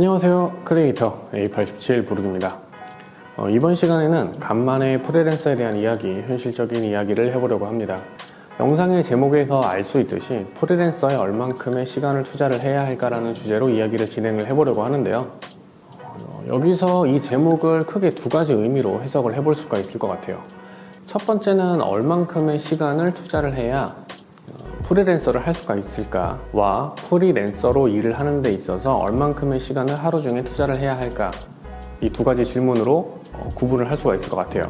안녕하세요, 크리에이터 A87 부르기입니다. 이번 시간에는 간만에 프리랜서에 대한 이야기, 현실적인 이야기를 해보려고 합니다. 영상의 제목에서 알 수 있듯이 프리랜서에 얼만큼의 시간을 투자를 해야 할까라는 주제로 이야기를 진행을 해보려고 하는데요. 여기서 이 제목을 크게 두 가지 의미로 해석을 해볼 수가 있을 것 같아요. 첫 번째는 얼만큼의 시간을 투자를 해야 프리랜서를 할 수가 있을까와 프리랜서로 일을 하는 데 있어서 얼만큼의 시간을 하루 중에 투자를 해야 할까, 이 두 가지 질문으로 구분을 할 수가 있을 것 같아요.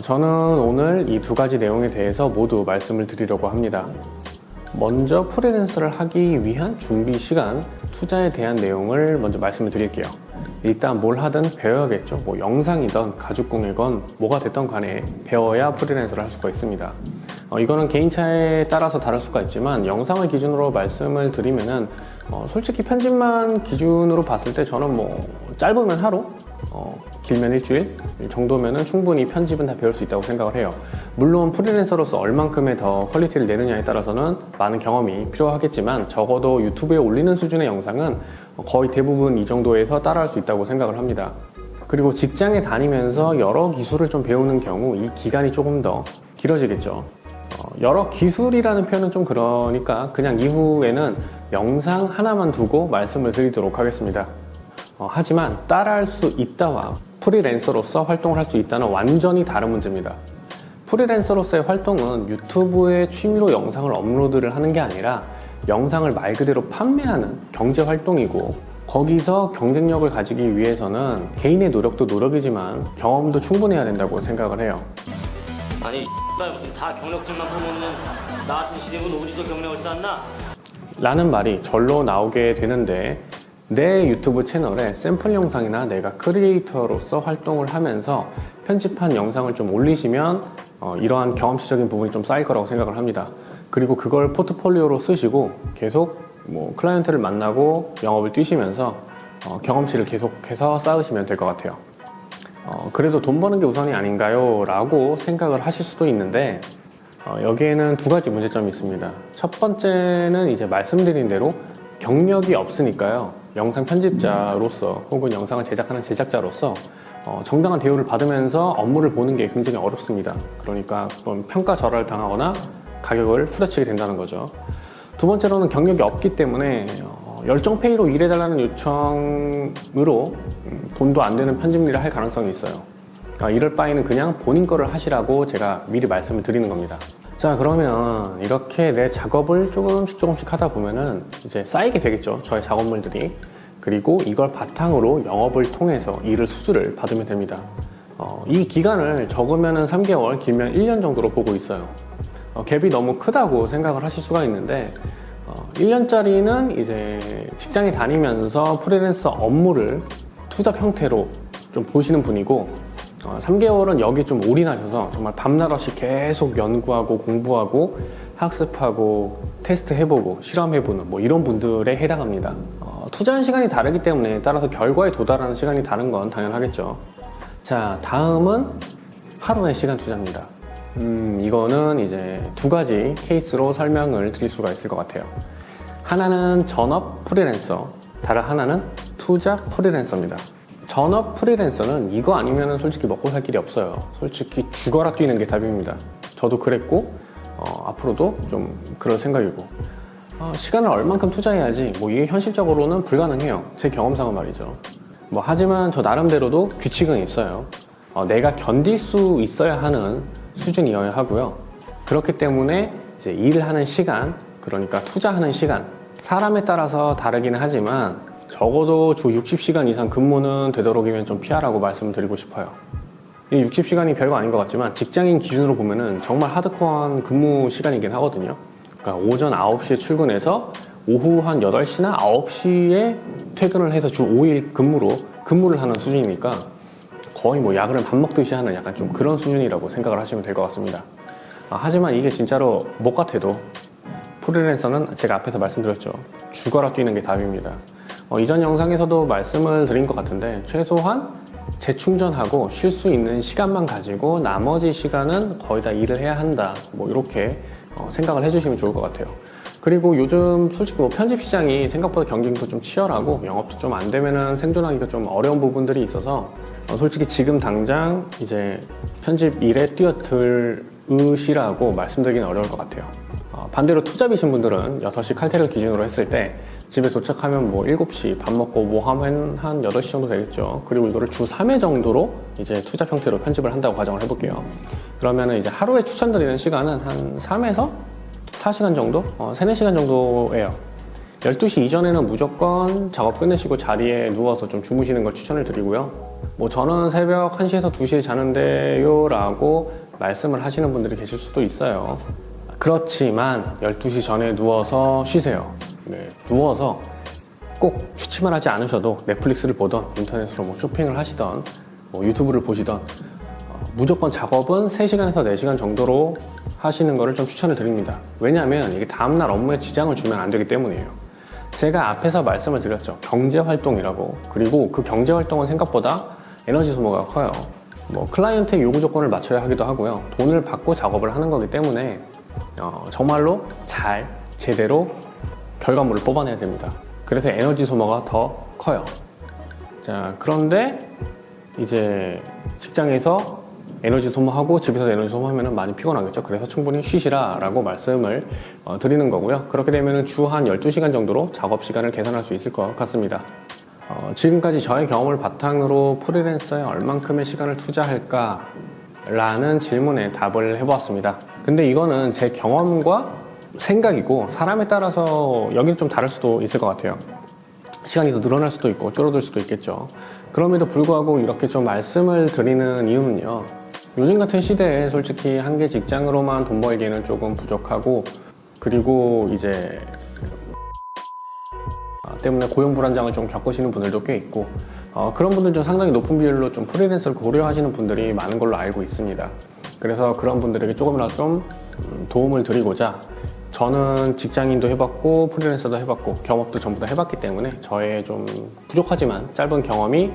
저는 오늘 이 두 가지 내용에 대해서 모두 말씀을 드리려고 합니다. 먼저 프리랜서를 하기 위한 준비 시간, 투자에 대한 내용을 먼저 말씀을 드릴게요. 일단 뭘 하든 배워야겠죠. 뭐 영상이든 가죽공예건 뭐가 됐던 간에 배워야 프리랜서를 할 수가 있습니다. 이거는 개인차에 따라서 다를 수가 있지만 영상을 기준으로 말씀을 드리면은 솔직히 편집만 기준으로 봤을 때 저는 뭐 짧으면 하루, 길면 일주일 정도면은 충분히 편집은 다 배울 수 있다고 생각을 해요. 물론 프리랜서로서 얼만큼의 더 퀄리티를 내느냐에 따라서는 많은 경험이 필요하겠지만 적어도 유튜브에 올리는 수준의 영상은 거의 대부분 이 정도에서 따라할 수 있다고 생각을 합니다. 그리고 직장에 다니면서 여러 기술을 좀 배우는 경우 이 기간이 조금 더 길어지겠죠. 여러 기술이라는 표현은 좀 그러니까 그냥 이후에는 영상 하나만 두고 말씀을 드리도록 하겠습니다. 하지만 따라할 수 있다와 프리랜서로서 활동을 할 수 있다는 완전히 다른 문제입니다. 프리랜서로서의 활동은 유튜브에 취미로 영상을 업로드를 하는 게 아니라 영상을 말 그대로 판매하는 경제 활동이고, 거기서 경쟁력을 가지기 위해서는 개인의 노력도 노력이지만 경험도 충분해야 된다고 생각을 해요. 아니 무슨 다 경력직만 퍼먹는 나 같은 시대면 어디서 경력을 쌓나? 라는 말이 절로 나오게 되는데, 내 유튜브 채널에 샘플 영상이나 내가 크리에이터로서 활동을 하면서 편집한 영상을 좀 올리시면 이러한 경험치적인 부분이 좀 쌓일 거라고 생각을 합니다. 그리고 그걸 포트폴리오로 쓰시고 계속 뭐 클라이언트를 만나고 영업을 뛰시면서 경험치를 계속해서 쌓으시면 될 것 같아요. 그래도 돈 버는 게 우선이 아닌가요? 라고 생각을 하실 수도 있는데, 여기에는 두 가지 문제점이 있습니다. 첫 번째는 이제 말씀드린 대로 경력이 없으니까요. 영상 편집자로서 혹은 영상을 제작하는 제작자로서 정당한 대우를 받으면서 업무를 보는 게 굉장히 어렵습니다. 그러니까 평가절하를 당하거나 가격을 후려치게 된다는 거죠. 두 번째로는 경력이 없기 때문에 열정페이로 일해달라는 요청으로 돈도 안 되는 편집 일을 할 가능성이 있어요. 이럴 바에는 그냥 본인 거를 하시라고 제가 미리 말씀을 드리는 겁니다. 자, 그러면 이렇게 내 작업을 조금씩 하다 보면은 이제 쌓이게 되겠죠, 저의 작업물들이. 그리고 이걸 바탕으로 영업을 통해서 일을 수주를 받으면 됩니다. 이 기간을 적으면은 3개월, 길면 1년 정도로 보고 있어요. 갭이 너무 크다고 생각을 하실 수가 있는데, 1년짜리는 이제 직장에 다니면서 프리랜서 업무를 투잡 형태로 좀 보시는 분이고, 3개월은 여기 좀 올인하셔서 정말 밤낮 없이 계속 연구하고 공부하고 학습하고 테스트 해보고 실험해보는 뭐 이런 분들에 해당합니다. 투자한 시간이 다르기 때문에 따라서 결과에 도달하는 시간이 다른 건 당연하겠죠. 자, 다음은 하루의 시간 투자입니다. 이거는 이제 두 가지 케이스로 설명을 드릴 수가 있을 것 같아요. 하나는 전업 프리랜서, 다른 하나는 투자 프리랜서입니다. 전업 프리랜서는 이거 아니면 솔직히 먹고 살 길이 없어요. 솔직히 죽어라 뛰는 게 답입니다. 저도 그랬고 앞으로도 좀 그럴 생각이고, 시간을 얼만큼 투자해야지 뭐 이게 현실적으로는 불가능해요. 제 경험상은 말이죠. 하지만 저 나름대로도 규칙은 있어요. 내가 견딜 수 있어야 하는 수준이어야 하고요. 그렇기 때문에 이제 일을 하는 시간, 그러니까 투자하는 시간, 사람에 따라서 다르기는 하지만 적어도 주 60시간 이상 근무는 되도록이면 좀 피하라고 말씀을 드리고 싶어요. 이 60시간이 별거 아닌 것 같지만 직장인 기준으로 보면은 정말 하드코어한 근무 시간이긴 하거든요. 그러니까 오전 9시에 출근해서 오후 한 8시나 9시에 퇴근을 해서 주 5일 근무를 하는 수준이니까 거의 뭐 야근을 밥 먹듯이 하는 약간 좀 그런 수준이라고 생각을 하시면 될 것 같습니다. 하지만 이게 진짜로 못 같아도 프리랜서는 제가 앞에서 말씀드렸죠. 죽어라 뛰는 게 답입니다. 이전 영상에서도 말씀을 드린 것 같은데 최소한 재충전하고 쉴 수 있는 시간만 가지고 나머지 시간은 거의 다 일을 해야 한다, 뭐 이렇게 생각을 해주시면 좋을 것 같아요. 그리고 요즘 솔직히 뭐 편집 시장이 생각보다 경쟁도 좀 치열하고 영업도 좀 안 되면은 생존하기가 좀 어려운 부분들이 있어서 솔직히 지금 당장 이제 편집 일에 뛰어들으시라고 말씀드리기는 어려울 것 같아요. 반대로 투잡이신 분들은 6시 칼퇴를 기준으로 했을 때 집에 도착하면 뭐 7시 밥 먹고 뭐 하면 한 8시 정도 되겠죠. 그리고 이거를 주 3회 정도로 이제 투잡 형태로 편집을 한다고 가정을 해볼게요. 그러면은 이제 하루에 추천드리는 시간은 한 3에서 4시간 정도? 3, 4시간 정도예요. 12시 이전에는 무조건 작업 끝내시고 자리에 누워서 좀 주무시는 걸 추천을 드리고요. 뭐 저는 새벽 1시에서 2시에 자는데요 라고 말씀을 하시는 분들이 계실 수도 있어요. 그렇지만 12시 전에 누워서 쉬세요. 네, 누워서 꼭 취침을 하지 않으셔도 넷플릭스를 보던 인터넷으로 뭐 쇼핑을 하시던 뭐 유튜브를 보시던 무조건 작업은 3시간에서 4시간 정도로 하시는 거를 좀 추천을 드립니다. 왜냐하면 이게 다음날 업무에 지장을 주면 안 되기 때문이에요. 제가 앞에서 말씀을 드렸죠. 경제활동이라고. 그리고 그 경제활동은 생각보다 에너지 소모가 커요. 뭐 클라이언트의 요구 조건을 맞춰야 하기도 하고요. 돈을 받고 작업을 하는 거기 때문에 정말로 잘 제대로 결과물을 뽑아내야 됩니다. 그래서 에너지 소모가 더 커요. 자, 그런데 이제 직장에서 에너지 소모하고 집에서 에너지 소모하면 많이 피곤하겠죠. 그래서 충분히 쉬시라 라고 말씀을 드리는 거고요. 그렇게 되면 주 한 12시간 정도로 작업 시간을 계산할 수 있을 것 같습니다. 지금까지 저의 경험을 바탕으로 프리랜서에 얼만큼의 시간을 투자할까 라는 질문에 답을 해보았습니다. 근데 이거는 제 경험과 생각이고 사람에 따라서 여기는 좀 다를 수도 있을 것 같아요. 시간이 더 늘어날 수도 있고 줄어들 수도 있겠죠. 그럼에도 불구하고 이렇게 좀 말씀을 드리는 이유는요. 요즘 같은 시대에 솔직히 한 개 직장으로만 돈 벌기에는 조금 부족하고 그리고 이제 때문에 고용 불안장을 좀 겪으시는 분들도 꽤 있고 그런 분들 중 상당히 높은 비율로 좀 프리랜서를 고려하시는 분들이 많은 걸로 알고 있습니다. 그래서 그런 분들에게 조금이라도 좀 도움을 드리고자 저는 직장인도 해봤고 프리랜서도 해봤고 경험도 전부 다 해봤기 때문에 저의 좀 부족하지만 짧은 경험이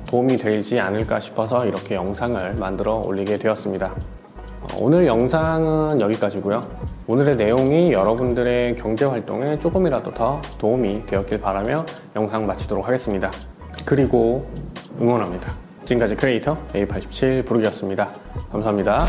도움이 되지 않을까 싶어서 이렇게 영상을 만들어 올리게 되었습니다. 오늘 영상은 여기까지고요. 오늘의 내용이 여러분들의 경제활동에 조금이라도 더 도움이 되었길 바라며 영상 마치도록 하겠습니다. 그리고 응원합니다. 지금까지 크리에이터 A87 부르기였습니다. 감사합니다.